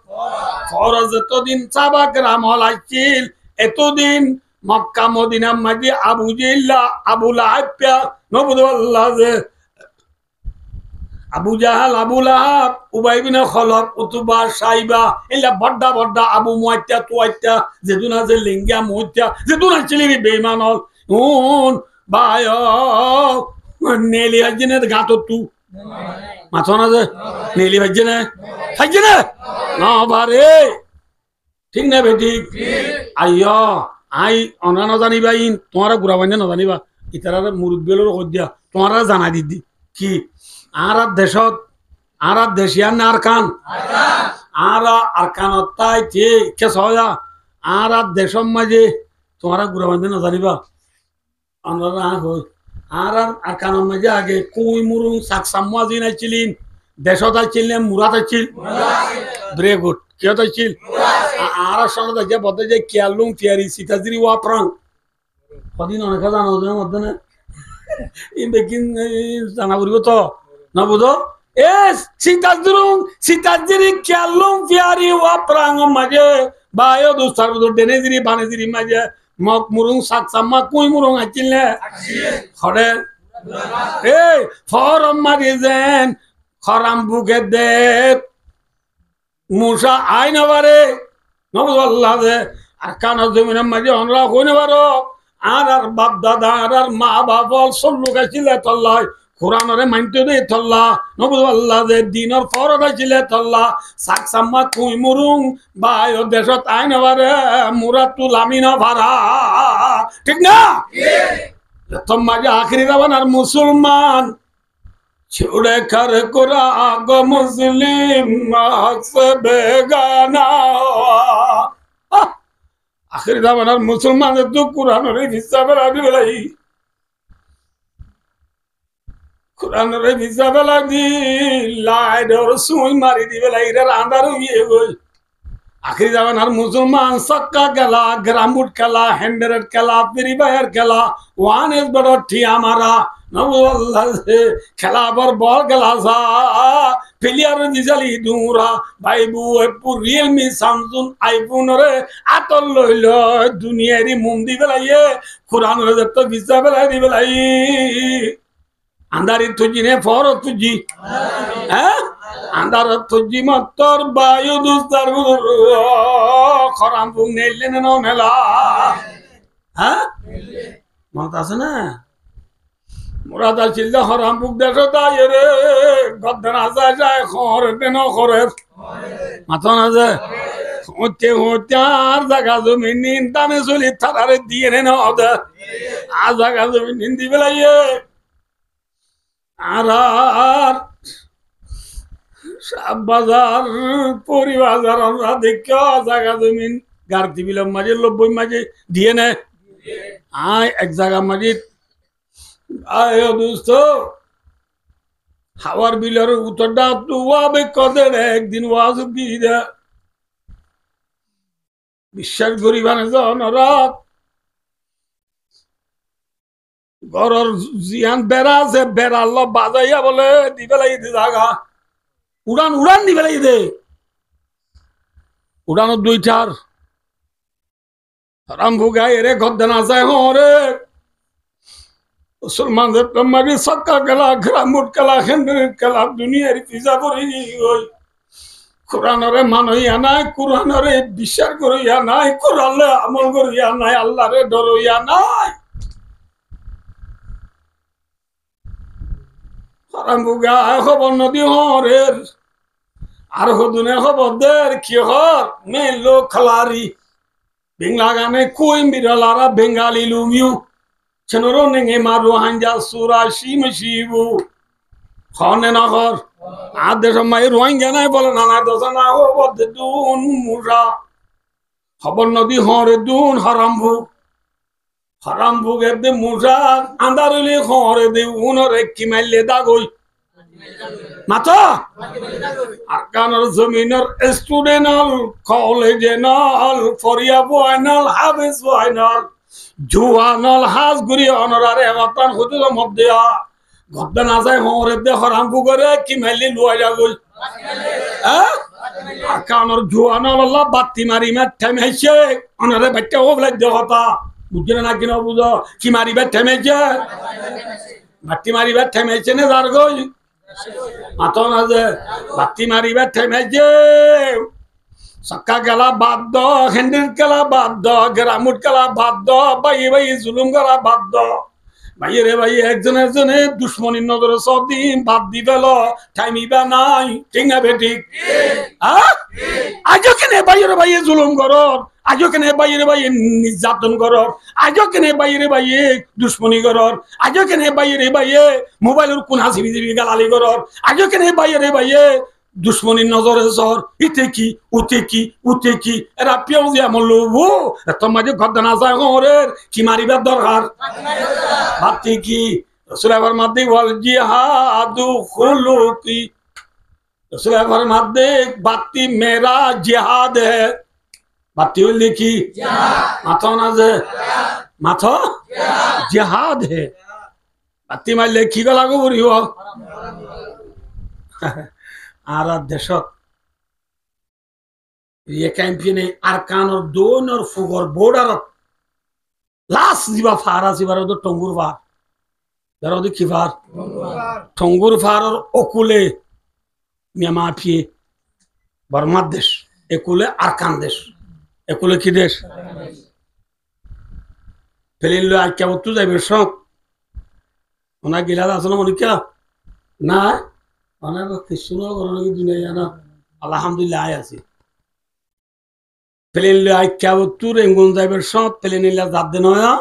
Speaker 1: ফরজ যতদিন সাবা গ্রাম হল আইছিল এতদিন মক্কা মদিনা মাঝে আবু জিল্লা আবু লাহাব নবুল্লাহ যে আবু জাহাল আবু লাহাব উবাই বিন খলব উতুবা সাইবা এলা বড়া বড়া আবু মুয়াত্তা তুয়াত্তা যেদুনা যে লিঙ্গা মুয়াত্তা যেদুনা চিলি বেঈমান হল হুন বায় নেলি হাজিনের গাতো তু মাথা না যে নেলি হাজিনে হাজিনে না বারে ঠিক না বেটি আইয়া আই অনা না জানিবা ইন তোমারা গুড়া বান্ধে না জানিবা ইতারা মুরব্বিলৰ কইয়া তোমারা জানা দিদি কি আর দেশত আর দেশিয়ান আরকান আর আরকানত তাই কে সয়া আর দেশম মাঝে তোমারা গুড়া বান্ধে না জানিবা আমরা হই আর আরকানের মাঝে আগে কুই মুরুং সাকসাম্মা জিন আইছিলেন দেশত আইছিলেন মুরাত আইছিল ভেরি গুড কিয়ত আইছিল আর সনদ যে বদে যে কিয়ালুং ফিয়ারি সিতাজিরি ওয়াপ্রাং কদিন অনেক জানা ওদের মধ্যে না ইন দেখিন জানা বলব তো না বুঝো এ সিতাজিরি কিয়ালুং ফিয়ারি ওয়াপ্রাং মাঝে বায়ো দুস্তার বুঝো ডেনেজিরি বানেজিরি মাঝে মক মুরুং সাকসাম্মা কুই মুরুং আইছিলে খড়ে এ ফরম মারি যেন খরাম বুকে দে মুসা আই নবারে নবুল্লাহ যে আর কানা জমিনের মাঝে অনরা কই নবার আর বাপ দাদা আর মা বাপ সব লোক আসছিলে তল্লাই কোরআনরে মানতে দে তল্লা নবু আল্লাহ যে দিনের ফরজ ছিল তল্লা সাক সাম্মা কুই মুরুং বাই দেশত আইন বারে মুরাতুল আমিন ভাড়া ঠিক না তোমাকে আখরি দাবান আর মুসলমান ছুড়ে কর কোরা গো মুসলিম সে বেগানা আখরি দাবান আর মুসলমান তো কোরআনের হিসাবে রাখি বেলাই কোরআনের হিসাবে লাগি লাইট ওর সুই মারি দিবে লাই রে আন্ধার হইয়ে গই আখরি দাবান আর মুসলমান সক্কা খেলা গ্রামুট খেলা হ্যান্ডেরের খেলা ফ্রি ফায়ার খেলা ওয়ান এস বড় ঠিয়া মারা খেলা আবার বল খেলা সা প্লেয়ার দিজালি দুরা বাইবু এপু রিয়েলমি স্যামসুং আইফোন রে আতল লইল দুনিয়ারি মুম দি বেলাইয়ে কোরআন রে তো ভিসা বেলাই দি বেলাই আন্দারি তুজি নে ফর তুজি হ্যাঁ আন্দার তুজি মতর বায়ু দুস্তার খরাম বুং নেলে নে নেলা হ্যাঁ মত আছে না মুরাদ আল চিল্লা হরাম বুক দেখো তাই রে গদ্দান আসা যায় খরে তেন খরে মাথা না যায় হতে হতে আর জায়গা জমি নিন টানে চলি থাকারে দিয়ে নে না আর জায়গা জমি নিন দি বেলাইয়ে আর সব বাজার পরিবাজার আমরা দেখো জায়গা জমিন গার্তি বিলাম মাঝে 90 মাঝে দিয়ে নে আয় এক জায়গা মাঝে আয় দোস্ত হাওয়ার বিলের উত্তরটা তো ওয়াবে কদের একদিন ওয়াজ গিয়ে বিশ্বাস করিবানে জনরাত ঘরের জিয়ান বেড়া আছে বেড়া আল্লাহ বাজাইয়া বলে দিবেলাই দে জাগা উড়ান উড়ান দিবেলাই দে উড়ানোর 2-4 রাম ভুগাই রে গদ্দান আছে হরে মুসলমানদের তোমাকে সক্কা খেলা গ্রামুট খেলা হেন্দ্রের খেলা দুনিয়ার পিজা করি ওই কোরআনরে মানইয়া নাই কোরআনরে বিশ্বাস করিয়া নাই কোরআনে আমল করিয়া নাই আল্লাহরে ডরইয়া নাই হারাম বুগা খবর নদী হরের আর হদুনে খবর দের কি হর মেলো খালারি বেঙ্গলা গানে কই বিরলারা বেঙ্গালি লুমিউ ছেনরো নেঙে মারো হাঞ্জা সুরা শিম শিবু খনে না কর আর দেশ মাই রোহিঙ্গা নাই বলে না না দশ না ও বদে দুন মুরা খবর নদী হরে দুন হারামভু গেদে মুরা আন্দারলি হরে দে উনরে কি মাইলে দাগই মাথা আরকানের জমিনের স্টুডেন্টল কলেজেনল ফরিয়া বয়নল হাফেজ বয়নল জুয়ানল হাজ গুরি অনরারে এবাতান হুদুল মধ্যে গদ্দা না যায় হরে দে হারামভু করে কি মাইলে লুয়া যাগই হ্যাঁ আরকানের জুয়ানল আল্লাহ বাতি মারি মে থেমেছে অনরে বাচ্চা ও বলে দে কথা বুঝলে না কিনা বুঝো কি মারিবে থেমেছে বাতি মারিবে থেমেছে না যার গই মাথা না যে বাতি মারিবে থেমেছে সক্কা গেলা বাদ দ হেন্ডির গেলা বাদ দ গ্রামুট গেলা বাদ দ বাই জুলুম গেলা বাদ দ ভাই রে ভাই একজনে দুশ্মনীর নজরে সব দিন বাদ দি পেল টাইমিবা নাই ঠিক না বেঠিক আজও কেনে ভাই রে ভাই জুলুম করর আজও কেনে ভাই রে ভাই নির্যাতন করর আজও কেনে ভাই রে ভাই দুশ্মনী করর আজও কেনে ভাই রে ভাই মোবাইলের কোন হাসিবি দিবি গালালি করর আজও কেনে ভাই রে ভাই দুশ্মনীর নজরে সর ইতে কি এরা পিও যে আমল লোবো তোমার মাঝে ঘর না যায় ওরের কি মারিবার দরকার ভাবছি কি রসুলের মধ্যে বল জিহাদু খুলুকি রসুলের মধ্যে বাতি মেরা জিহাদ হে বাতি হইলে কি মাথা না যে মাথা জিহাদ হে বাতি মারলে কি গলা গো বুড়িও আর দেশত ये कैंपियन आरकानर दोन और फुगर बॉर्डर लास्ट जीवा फारा जीवार तो टंगुर फार जरा तो किफार टंगुर फार और ओकुले म्यांमार बर्मा देश एकुले आरकान देश एकुले की देश पहले लो आज क्या वो तू जाए बिरसों ওনা গিলাস আছে না মনিকা না অনেক কিছু না করো কি দুনিয়া জানা আলহামদুলিল্লাহ আয় আছি প্লেন লে আই কেবতুর এঙ্গুন যাইবার সব প্লেন ইল্লা যাদ্দে নয়া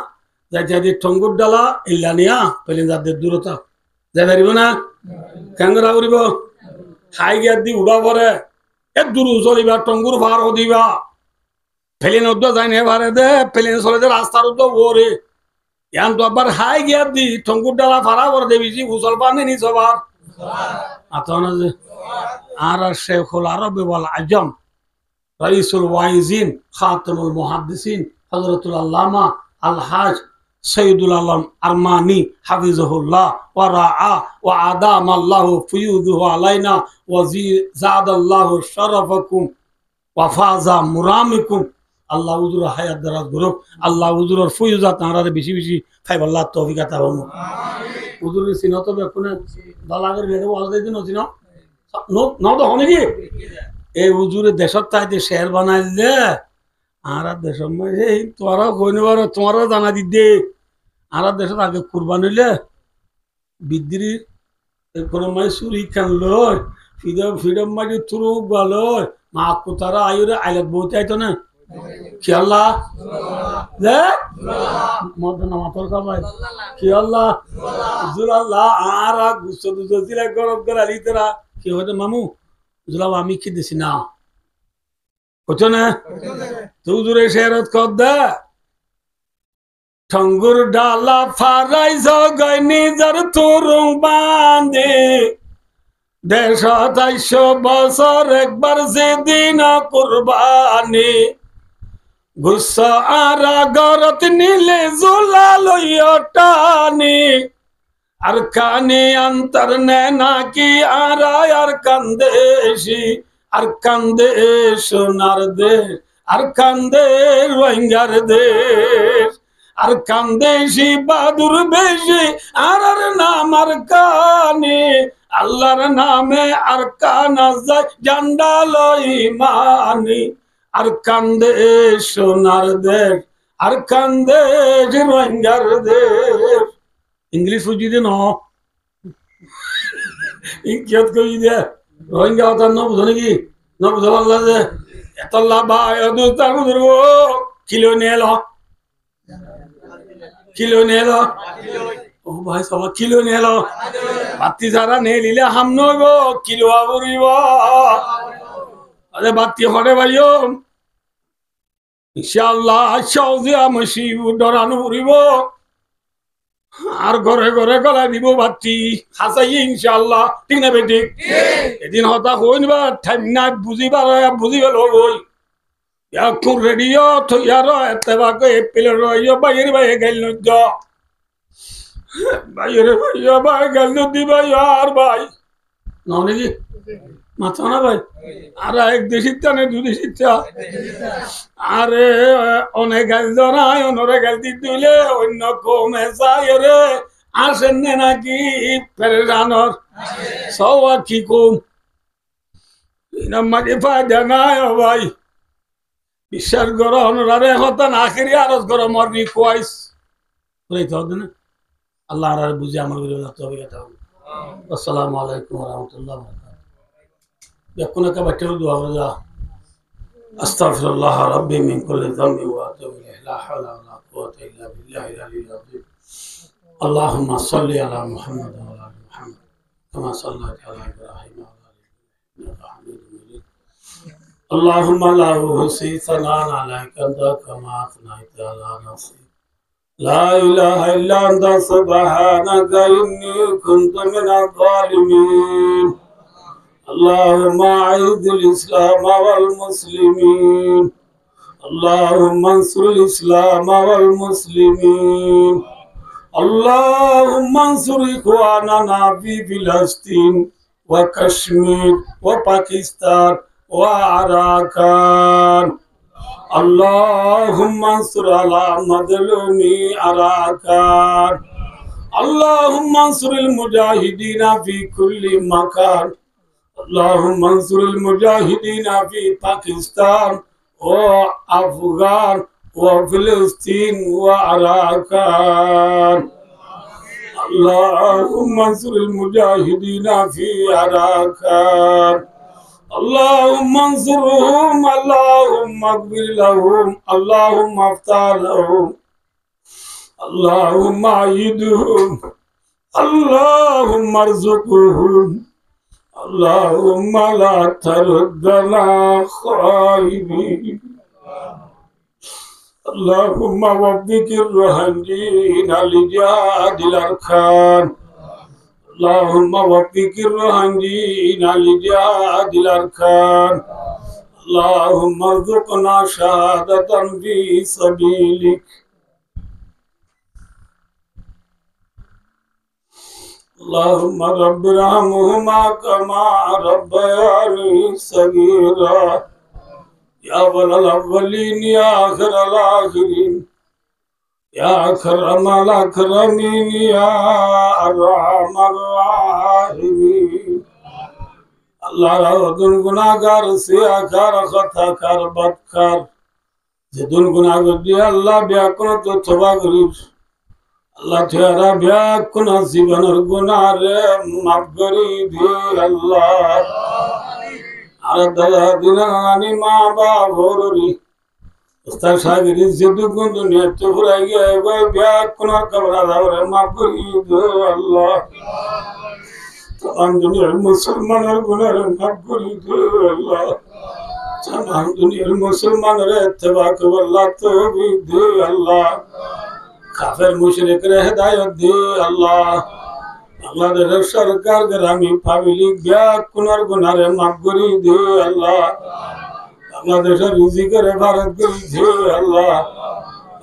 Speaker 1: যাইতে যাইতে ঠঙ্গুর ডালা ইল্লা নিয়া প্লেন যাদ্দে দূরতা যাই পারিব না কেঙ্গরা করিব হাই গিয়ার দি উড়া পরে এ দূর চলিবা টঙ্গুর ভার দিবা প্লেন উদ্দ যাই নে ভারে দে প্লেন চলে দে রাস্তার উদ্দ ওরে ইয়ান তো আবার হাই গিয়ার দি ঠঙ্গুর ডালা ফারা করে দেবি জি উচল পানি নি সবার আতনা যে আর শেখুল আরব ওয়াল আজম রাইসুল ওয়াইজিন খাতামুল মুহাদ্দিসিন হযরতুল আল্লামা আল হাজ সৈয়দুল আলম আরমানি হাফিজাহুল্লাহ ওয়া রাআ ওয়া আদাম আল্লাহু ফুয়ুদুহু আলাইনা ওয়া জাদাল্লাহু শারাফাকুম ওয়া ফাজা মুরামিকুম আল্লাহ হুজুর হায়াত দারাজ গুরুক আল্লাহ হুজুরের ফুয়ুজাত তাঁরারে বেশি বেশি ফাইবাল্লাহ তৌফিক আতা হমু হুজুরের সিনত বেকুনে দলাগের বেদে ওয়াজ দিন নছিন ন তো হনে কি এই হুজুরে দেশত তাইতে শের বানাইলে আর দেশের মধ্যে এই তোরা কইনে পারো তোমারও জানা দি দে আর দেশত আগে কুরবান হইলে বিদ্রি কোনো মাই চুরি খান লয় ফিডম মাঝে তুরু গালয় মা কোতারা আয়ুরে আইলত বইতে আইতো না কি আল্লাহ যে মদনা মাতর কামাই কি আল্লাহ জুলাল্লাহ আর গুস্ত দুজো দিলে গরম করে আলিতরা কি হইতো মামু জুলাব আমি কি দিছি না কইতো না তুই জুরে শেরত কর দে ঠঙ্গুর ডালা ফারাই জগাই নিজর তুরুং বাঁধে 150 বছর একবার যেদিন কুরবানি গুসা আরা গরত নিলে জোলা লইয়া টানি আর কানে অন্তর নে নাকি আরা আর কান্দেশি আর কান্দে সোনার দেশ আর কান্দে রোহিঙ্গার দেশ আর কান্দেশি বাদুর বেশি আর নাম আর কানে আল্লাহর নামে আর কানা যায় জান্ডা লই মানি আর কান্দে সোনার দেশ আর কান্দে রোহিঙ্গার দেশ ইংলিশ বুঝি দে ন ইংকিয়ত কই দে রোহিঙ্গা কথা ন বুঝো নাকি ন বুঝো আল্লাহ যে এতল্লা ভাই দুস্তার বুঝুর কিলো নিয়ে এলো কিলো নিয়ে এলো ও ভাই সবাই কিলো নিয়ে এলো বাতি যারা নিয়ে নিলে হাম নইব কিলো আবরিব আরে বাতি হরে ভাইও ইনশাআল্লাহ সৌদিয়া মসি ডরানো উড়িব আর ঘরে ঘরে গলায় দিব বাতি হাসাই ইনশাআল্লাহ ঠিক না বেটি এদিন হতা হই নিবা টাইম না বুঝিবার বুঝিবে লই এখন রেডিও থইয়ার এতেবাকে এপিলের রইও বাইরে বাইরে গেল ন বাইরে ভাইয়া ভাই গেল দিবা আর ভাই নাকি মাথা না ভাই আর এক দেশির টানে দু দেশির চা আরে অনেক গাল ধরায় অনরে গাল দিলে অন্য কমে যায় রে আসেন নাকি ফেরে জানর সব কি কম মাঝে ফায়দা নাই ভাই বিশ্বাস করো অনরারে হতান আখেরি আরজ করো মর রিকোয়াইস বলতে হবে না আল্লাহ আর বুঝে আমার তবে কথা হবে আসসালামু আলাইকুম ওয়া রাহমাতুল্লাহি ওয়া বারাকাতুহু يكون كما ترد وغدا أستغفر الله ربي من كل ذنب وأتوب إليه لا حول ولا قوة إلا بالله العلي العظيم اللهم صل على محمد وعلى آل محمد كما صليت على إبراهيم وعلى آل إبراهيم إنك حميد مجيد اللهم لا أحصي ثناء عليك أنت كما أثنيت على نفسي لا إله إلا أنت سبحانك إني كنت من الظالمين اللهم أعز الإسلام والمسلمين اللهم انصر الإسلام والمسلمين اللهم انصر إخواننا في فلسطين وكشمير وباكستان وعراقان اللهم انصر على مظلومي عراقان اللهم انصر المجاهدين في كل مكان اللهم انصر المجاهدين في باكستان وأفغان وفلسطين وعراقان اللهم انصر المجاهدين في عراقات اللهم انصرهم اللهم اغفر لهم اللهم افتح لهم اللهم أيدهم اللهم ارزقهم اللهم لا تردنا خائبين اللهم وفق الروحانيين لجهاد الأركان اللهم وفق الروحانيين لجهاد الأركان اللهم ارزقنا شهادة في سبيلك اللهم رب ارحمهما كما ربياني صغيرا يا أول الأولين يا آخر الآخرين يا أكرم الأكرمين يا أرحم الراحمين আল্লাহ রাদুন গুনাহগার সিয়াকার খাতাকার বদকার যেদুন গুনাহগার দিয়ে আল্লাহ বিয়াকুন তো তওবা করিস আল্লাহ তেরা বিয়াকুন জীবনের গুনাহরে মাফ করি দে আল্লাহ আর দাদা দিনানি মা বাবরি উস্তাদ সাগরি যেদুন দুনিয়া তো ফুরাই গিয়ে গয় বিয়াকুন কবরা দাওরে মাফ করি দে আল্লাহ तमाम दुनिया मुसलमानों गुनाह माफ करी दे अल्लाह तमाम दुनिया मुसलमान रे इत्तेबा को अल्लाह तौफीक दे अल्लाह काफिर मुशरिक रे हिदायत दे अल्लाह बांग्लादेश सरकार ग्रामी फैमिली गया कुनार गुनाह रे माफ करी दे अल्लाह बांग्लादेश रिजिक रे भारत करी दे अल्लाह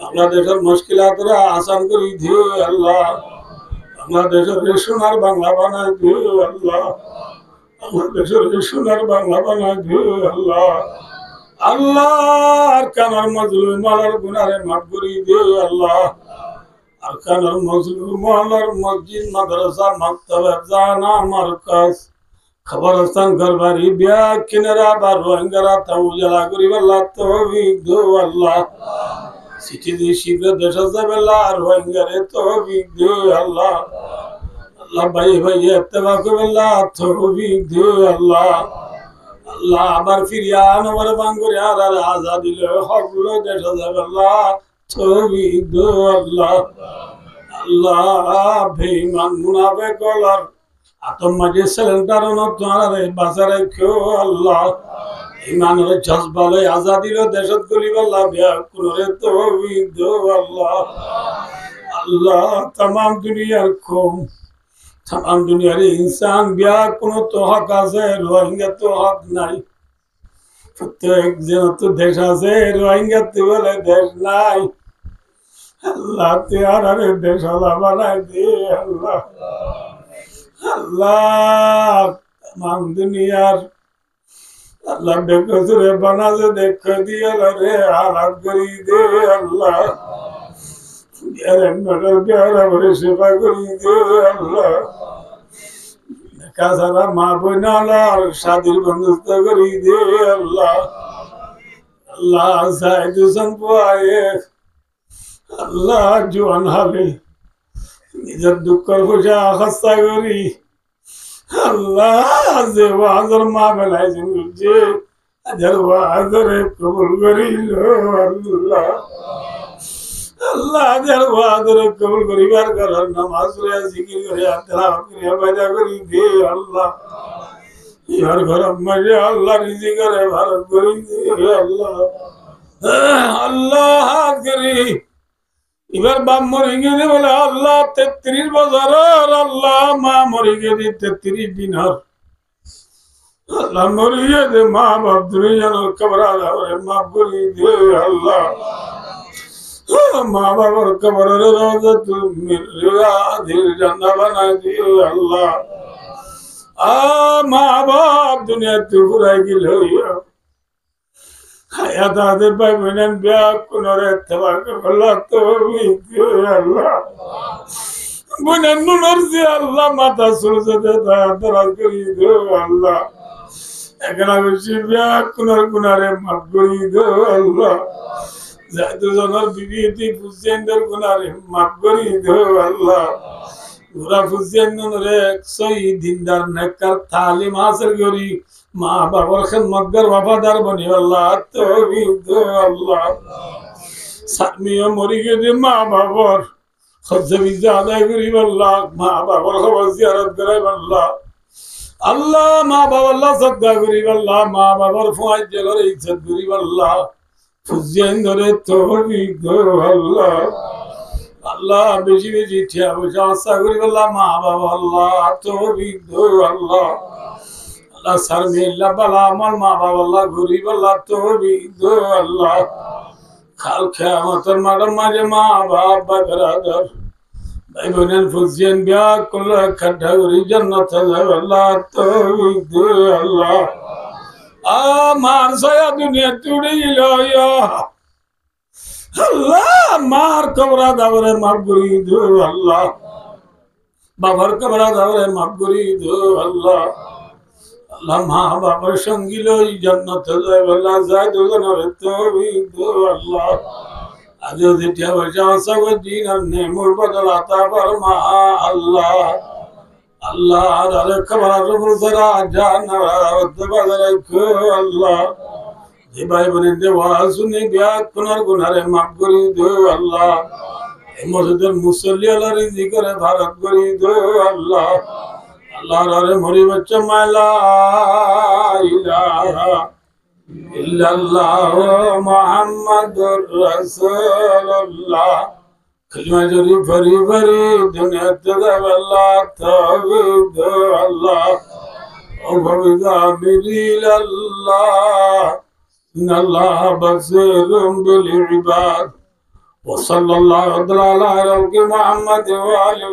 Speaker 1: बांग्लादेश मुश्किलात रे आसान करी दे अल्लाह বাংলাদেশের সোনার বাংলা বানাই দিও আল্লাহ বাংলাদেশের সোনার বাংলা বানাই দিও আল্লাহ আল্লাহ আর কানার মজলুম মালার গুনারে মাফ করে দিও আল্লাহ আর কানার মজলুম মালার মসজিদ মাদ্রাসা মাকতাব জানা মারকাজ খবরস্থান ঘরবাড়ি বিয়া কিনারা বা রোহিঙ্গারা তাও জ্বালা করি আল্লাহ তৌফিক দিও আল্লাহ চিঠি দিয়ে শীঘ্র দেশে যাবে আর রোহিঙ্গারে তৌফিক দিও আল্লাহ আল্লাহ ভাই ভাই ইত্তেবা করবে আল্লাহ তৌফিক দিও আল্লাহ আল্লাহ আবার ফিরিয়া আনবার বাঙ্গুরে আর আজাদি হকগুলো দেশে যাবে আল্লাহ তৌফিক দিও আল্লাহ আল্লাহ বেঈমান মুনাফিক আর আতঙ্কবাদী সেলেন্টার তোমার বাঁচা রাখো আল্লাহ ইমানের জজবালে আজাদির দেশত গলিব আল্লাহ বিয়া কুনরে তৌফিক দিও আল্লাহ আল্লাহ तमाम দুনিয়ার কম तमाम দুনিয়ার ইনসান বিয়া কোন তো হক আছে রোহিঙ্গা তো হক নাই প্রত্যেক জন তো দেশ আছে রোহিঙ্গা তো বলে দেশ নাই আল্লাহ তেয়ারে দেশ আল্লাহ বানাই দে আল্লাহ আল্লাহ तमाम দুনিয়ার अल्लाह बेकसूर बना से देख दिया रे हालात करी दे अल्लाह यारे मगर प्यारा बड़े सेवा करी दे अल्लाह का सारा माँ बना शादी बंदोबस्त करी दे अल्लाह अल्लाह साइड संपाए अल्लाह जो अनहाले निजर दुख खुशा खस्ता करी अल्लाह से वाजर माँ बनाए जिनके अजर वाजर कबूल करी लो अल्लाह अल्लाह अजर वाजर कबूल करी बार कर नमाज रे जिक्र करे तिलावत करे बजा करी दे अल्लाह यार घर मजे अल्लाह रिज़िक करे भारत करी दे अल्लाह अल्लाह करी এবার বাপ মরে গেলে বলে আল্লাহ 33 বছর আল্লাহ মা মরে গেছে 33 দিন আর আল্লাহ মরে গেছে মা বাপ দুনিয়ার কবরা দাওরে মাফ করে দে আল্লাহ মা বাবার কবরের রওজা তুমি রিয়াদিল জান্নাত বানাই দে আল্লাহ মা বাপ দুনিয়াতে ঘুরাই গেল হায়াত আদে ভাই বোনেন বিয়া কোনরে ইত্তেবা আল্লাহ তৌফিক দে আল্লাহ বোনেন নুনর যে আল্লাহ মাথা সুরজতে দরাজ করি দে আল্লাহ একলা বেশি বিয়া কোনর গুনারে মাফ করি দে আল্লাহ যাইতো জনের বিবিতি ফুসেন্দের গুনারে মাফ করি দে আল্লাহ ঘোরা ফুজিয়ান রে সই দিনদার নেককার তালিম হাসিল করি মা বাবার খেদমতগার ওয়াফাদার বনি আল্লাহ তৌফিক দে আল্লাহ সামিয়া মরি গেছে মা বাবার খরচা বিজা আদায় করি আল্লাহ মা বাবার খবর জিয়ারত করাই আল্লাহ আল্লাহ মা বাবার সদকা করি আল্লাহ মা বাবার ফুয়াজ করে ইজ্জত করি আল্লাহ ফুজিয়ান ধরে তৌফিক দে আল্লাহ আল্লাহ বেশি বেশি ঠিয়া বসে আশা করি আল্লাহ মা বাবা আল্লাহ তৌফিক দে আল্লাহ আল্লাহ সারমিল্লা বালা আমার মা বাবা আল্লাহ গরিব আল্লাহ তৌফিক দে আল্লাহ কাল কিয়ামতের মাঠের মাঝে মা বাবা বেরাদার ভাই বোনের ফুজিয়ান বিয়া করলে খাড্ডা করি জান্নাতে যাবে আল্লাহ তৌফিক দে আল্লাহ আমার সায়া দুনিয়া টুড়ে গেল আল্লাহ মার কবরা দাবরে মাফ করি দে আল্লাহ বাবার কবরা দাবরে মাফ করি দে আল্লাহ আল্লাহ মা বাবার সঙ্গী লই জান্নাতে যাবে আল্লাহ যাই দুজনের তৌফিক দে আল্লাহ আজ যেটা বসে আসা দিন আর নেমুর বদল আতা ফরমা আল্লাহ আল্লাহ আর খবর রবুল সারা জানা বদল রাখো আল্লাহ যে ভাই বোনের দেওয়া শুনে বিয়া কোনার গুনারে মাফ করি দে আল্লাহ এই মসজিদের মুসল্লি আল্লাহ রিজি করে ভারত করি দে আল্লাহ আল্লাহ রে মরি বাচ্চা মালা ইলাহা ইল্লাল্লাহ মুহাম্মাদুর রাসূলুল্লাহ কলিমা জরি ভরি ভরি দুনিয়াতে যাবে আল্লাহ তৌফিক দে আল্লাহ ও ভবিদা মিলিল আল্লাহ ইন্নাল্লাহ বাসীরুম বিল ইবাদ ওয়া সাল্লাল্লাহু আলা মুহাম্মাদ ওয়া আলিহি